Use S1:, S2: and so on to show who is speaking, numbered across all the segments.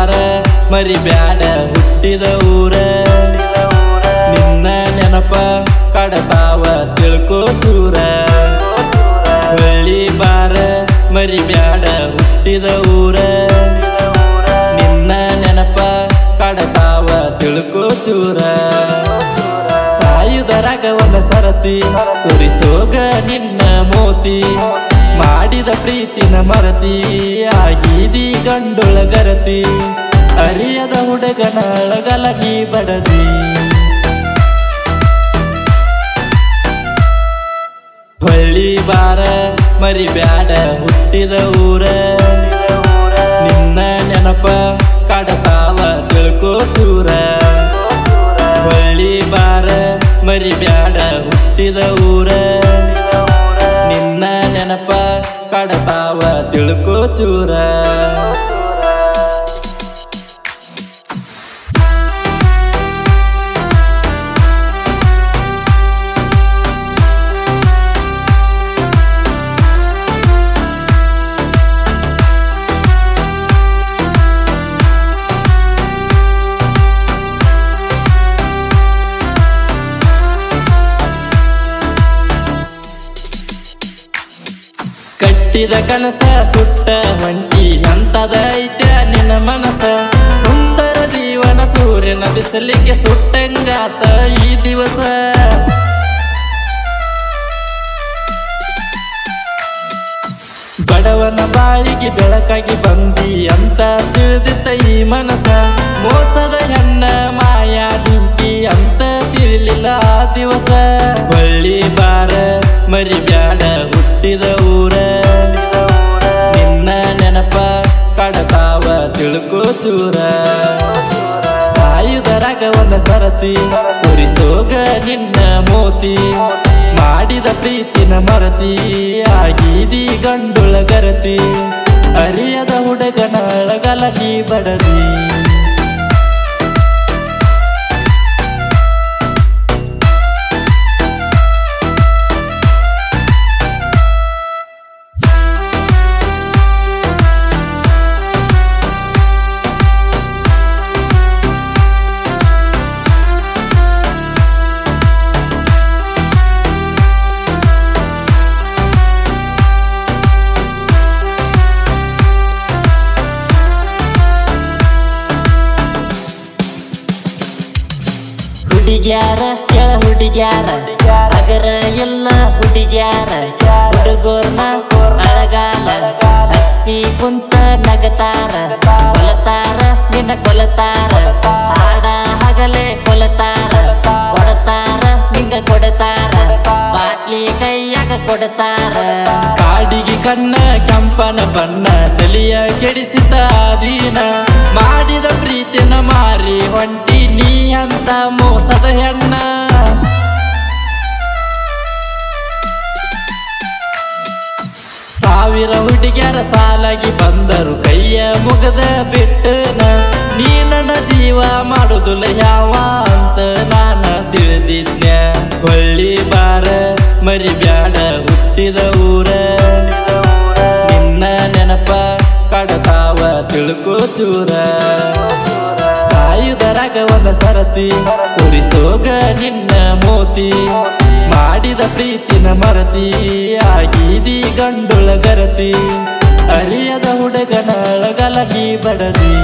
S1: ಬಾರ ಮರಿಬ್ಯಾಡ ಹುಟ್ಟಿದ ಊರ ನಿನ್ನ ನೆನಪ ಕಡತಾವ ತಿಳ್ಕೋ ಚೂರ ಹೊಳ್ಳಿ ಬಾರ ಮರಿಬ್ಯಾಡ ಹುಟ್ಟಿದ ಊರ ನಿನ್ನ ನೆನಪ ಕಡತಾವ ತಿಳ್ಕೋ ಚೂರ ಸಾಯುದರಾಗ ಒಂದ ಸರತಿ ತೋರಿಸೋಗ ನಿನ್ನ ಮೋತಿ ಮಾಡಿದ ಪ್ರೀತಿನ ಮರತಿ ಆಗಿದಿ ಗಂಡುಳ ಗರತಿ ಅರಿಯದ ಹುಡುಗನ ಅಳಗಲಗಿ ಬಡದಿ ಹೊಳ್ಳಿ ಬಾರ ಮರಿಬ್ಯಾಡ ಹುಟ್ಟಿದ ಊರ ನಿನ್ನ ನೆನಪ ಕಡತಾವ ತಿಳ್ಕೋ ಚೂರ ಹೊಳ್ಳಿ ಬಾರ ಮರಿಬ್ಯಾಡ ಹುಟ್ಟಿದ ಊರ ನಿನ್ನ ನೆನಪ ಕಡತಾವ ತಿಳ್ಕೋ ಚೂರ ಕಟ್ಟಿದ ಕನಸ ಸುಟ್ಟ ಹೊಂಟಿ ಅಂತದ ಐತ್ಯ ನಿನ್ನ ಮನಸ ಸುಂದರ ಜೀವನ ಸೂರ್ಯನ ಬಿಸಿಲಿಗೆ ಸುಟ್ಟಂಗಾತ ಈ ದಿವಸ ಬಡವನ ಬಾಳಿಗೆ ಬೆಳಕಾಗಿ ಬಂದಿ ಅಂತ ತಿಳಿದಿತ್ತ ಈ ಮನಸ ಮೋಸದ ಹೆಣ್ಣ ಮಾಯಾ ಜಿಂಕಿ ಅಂತ ತಿಳಿಲಿಲ್ಲ ಆ ದಿವಸ ಹೊಳ್ಳಿ ಬಾರ ಮರಿಬ್ಯಾಡ ಹುಟ್ಟಿದ ಊರ ನಿನ್ನ ನೆನಪ ಕಡತಾವ ತಿಳ್ಕೋ ಚೂರ ಸಾಯುದರಾಗ ಒಂದ ಸರತಿ ತೋರಿಸೋಗ ನಿನ್ನ ಮೋತಿ ಮಾಡಿದ ಪ್ರೀತಿನ ಮರತಿ ಆಗಿದಿ ಗಂಡುಳ ಗರತಿ ಅರಿಯದ ಹುಡುಗನ ಅಳಗಲಗಿ ಬಡದಿ ಹುಡುಗ್ಯಾರ ಕೆಳ ಹುಡುಗ್ಯಾರ ಅಗರ ಎಲ್ಲ ಹುಡುಗ್ಯಾರ ಹುಡುಗೋರ್ನ ಅಳಗಾಲ ಹಚ್ಚಿ ಕುಂತ ನಗತಾರ ಕೊಲತಾರ ನಿನ್ನ ಕೊಲತಾರ ಹಾಡ ಹಗಲೇ ಕೊಲತಾರ ಕೊಡತಾರ ನಿಂಗ ಕೊಡತಾರ ಬಾಟ್ಲಿ ಕೈಯಾಗ ಕೊಡತಾರ ಕಾಡಿಗೆ ಕಣ್ಣ ಕೆಂಪನ ಬಣ್ಣ ತಲಿಯ ಕೆಡಿಸಿದ ದೀನ ಮಾಡಿದ ಪ್ರೀತಿನ ಮಾರಿ ಹೊಂಟಿ ನೀ ಅಂತ ಮೋಸದ ಹೆಣ್ಣ ಸಾವಿರ ಹುಡುಗ್ಯಾರ ಸಾಲಾಗಿ ಬಂದರು ಕೈಯ ಮುಗದ ಬಿಟ್ಟನ ನೀ ನನ್ನ ಜೀವ ಮಾಡುದಿಲ್ಲ ಯಾವ ಅಂತ ನಾನ ತಿಳಿದಿದ್ನ ಹೊಳ್ಳಿ ಬಾರ ಮರಿಬ್ಯಾಡ ಹುಟ್ಟಿದ ಊರ ನಿನ್ನ ನೆನಪ ಕಡತಾವ ತಿಳ್ಕೋ ಚೂರ ಸಾಯುದರಾಗ ಒಂದ ಸರತಿ ತೋರಿಸೋಗ ನಿನ್ನ ಮೋತಿ ಮಾಡಿದ ಪ್ರೀತಿನ ಮರತಿ ಆಗಿದಿ ಗಂಡುಳ ಗರತಿ ಅರಿಯದ ಹುಡುಗನ ಅಳಗಲಗಿ ಬಡದಿ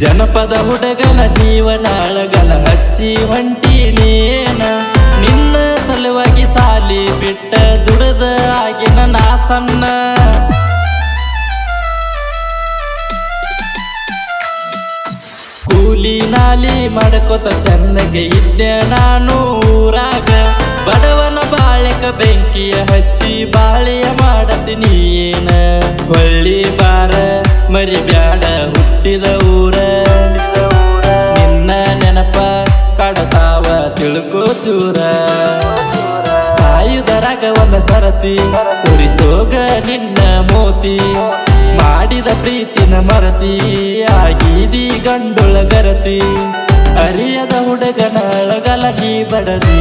S1: ಜನಪದ ಹುಡುಗನ ಜೀವನ ಅಳಗಲ ಹಚ್ಚಿ ಹೊಂಟಿನೇನ ನಿನ್ನ ಸಲುವಾಗಿ ಸಾಲಿ ಬಿಟ್ಟ ದುಡದ ಆಗಿನ ನಾ ಸಣ್ಣ ಕೂಲಿ ನಾಲಿ ಮಾಡ್ಕೋತ ಚೆನ್ನಗೆ ಇದ್ದೆ ನಾನು ಊರಾಗ ಬಡವನ ಬಾಳ ಬಾಳೆಕ ಬೆಂಕಿಯ ಹಚ್ಚಿ ಬಾಳೆಯ ಮಾಡತೀನಿ ಏನ ಹೊಳ್ಳಿ ಬಾರ ಮರಿಬ್ಯಾಡ ಹುಟ್ಟಿದ ಊರ ನಿನ್ನ ನೆನಪ ಕಡತಾವ ತಿಳ್ಕೋ ಚೂರ ಸಾಯುದರಾಗ ಒಂದ ಸರತಿ ತುರಿಸೋಗ ನಿನ್ನ ಮೋತಿ ಮಾಡಿದ ಪ್ರೀತಿನ ಮರತಿ ಆಗೀದಿ ಗಂಡುಳ ಗರತಿ ಅರಿಯದ ಹುಡುಗನ ಅಳಗಲ ನೀ ಬಡದಿ